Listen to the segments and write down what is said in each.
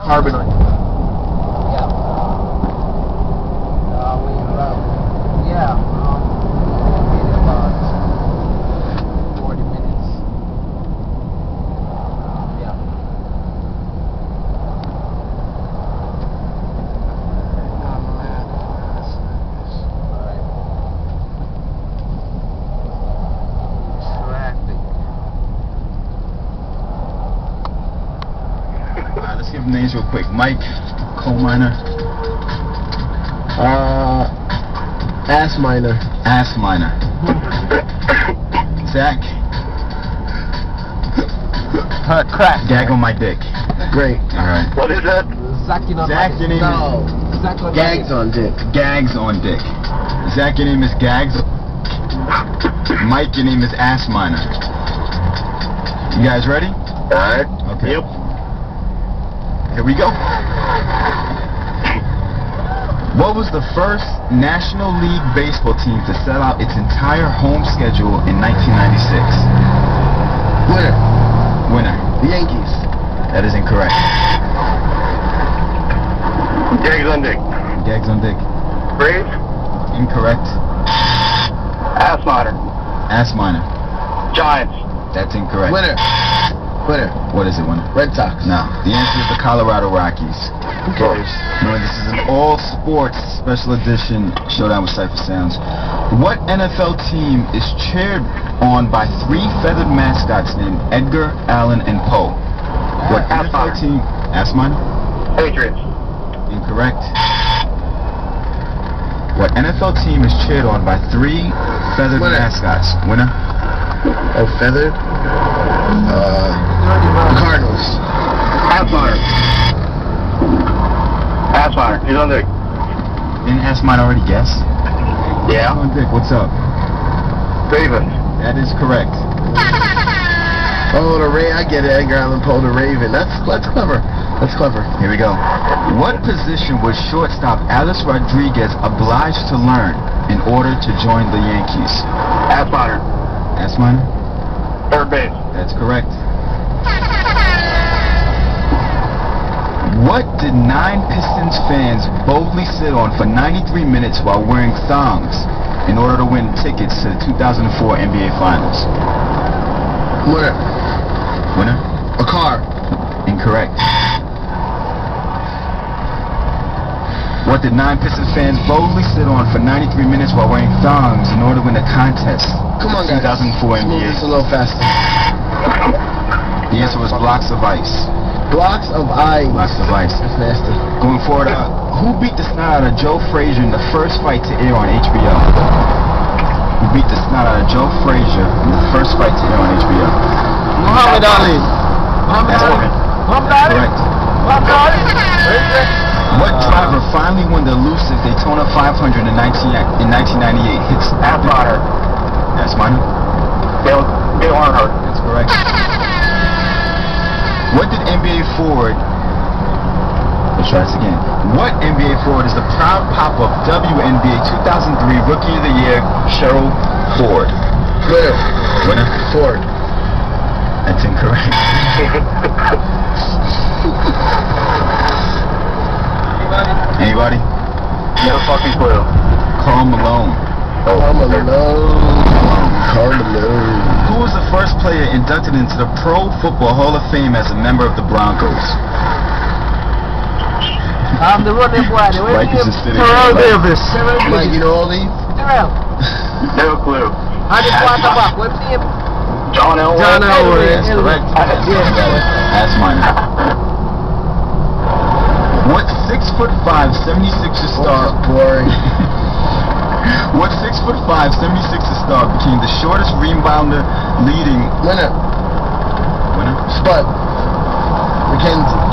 Carbonite. Yeah. Yeah. Maybe about 40 minutes. Yeah. Alright, let's give them names real quick. Mike, coal miner. Ass miner. Ass miner. Zach. Crack. Gag on my dick. Great. Alright. What is that? Zach, you know. Zach, your name No. Zach, is Gags on dick. Gags on dick. Zach, your name is Gags. Mike, your name is Ass Miner. You guys ready? Alright. Okay. Yep. Here we go. What was the first National League baseball team to sell out its entire home schedule in 1996? Winner. Winner. The Yankees. That is incorrect. Gags on dick. Gags on dick. Braves. Incorrect. Ass miner. Ass Miner. Giants. That's incorrect. Winner. Winner. What is it, winner? Red Sox. No. The answer is the Colorado Rockies. Who cares? Remember, this is an all-sports special edition Showdown with Cypher Sounds. What NFL team is cheered on by 3 feathered mascots named Edgar, Allan, and Poe? What Ass NFL Miner. team? Ass Miner? Patriots. Incorrect. What NFL team is cheered on by 3 feathered Winner. mascots? Winner? Oh, feathered? The Cardinals. Ass miner. Ass miner. He's on dick. Didn't Ass Miner already guess? Yeah. Oh, Dick, what's up? Ravens. That is correct. Oh, I get it. Edgar Allan Poe, the Raven. That's clever. That's clever. Here we go. What position was shortstop Alex Rodriguez obliged to learn in order to join the Yankees? Ass miner. Ass Miner? Third base. That's correct. What did 9 Pistons fans boldly sit on for 93 minutes while wearing thongs in order to win tickets to the 2004 NBA Finals? Winner. Winner? A car. Incorrect. What did 9 Pistons fans boldly sit on for 93 minutes while wearing thongs in order to win the contest? Come on, guys. 2004 Move NBA. this a little faster. The answer was blocks of ice. Blocks of ice. Blocks of ice. That's nasty. Going forward, who beat the snot out of Joe Frazier in the first fight to air on HBO? Who beat the snot out of Joe Frazier in the first fight to air on HBO? Muhammad Ali. That's correct. Correct. What driver finally won the elusive Daytona 500 in 1998? Hits Ass miner. Ass Miner? Dale Earnhardt. That's correct. What did NBA forward... Let's try this again. What NBA forward is the proud pop of WNBA 2003 Rookie of the Year, Cheryl Ford? Winner. Winner? Ford. That's incorrect. Anybody? No fucking clue. Karl Malone. Carmelo. Who was the first player inducted into the Pro Football Hall of Fame as a member of the Broncos? I'm the running boy. Mike is just sitting Terrell there. Davis. Mike, you know all these? Terrell. No clue. I just want the back. What's the name? John Elway. John Elway. That's correct. That's mine. What 6'5", 76er star? Boring. What 6'5", 76er star became the shortest rebounder leading? Winner. Winner? Spud. McKenzie.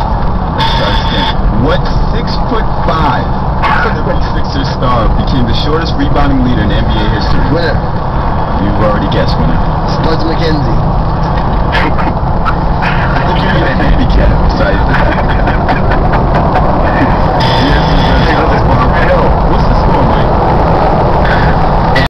Let's try this again. What 6'5", 76er star became the shortest rebounding leader in NBA history? Winner. You've already guessed, winner. Spuds McKenzie. I think you need a handicap. Sorry. Yes,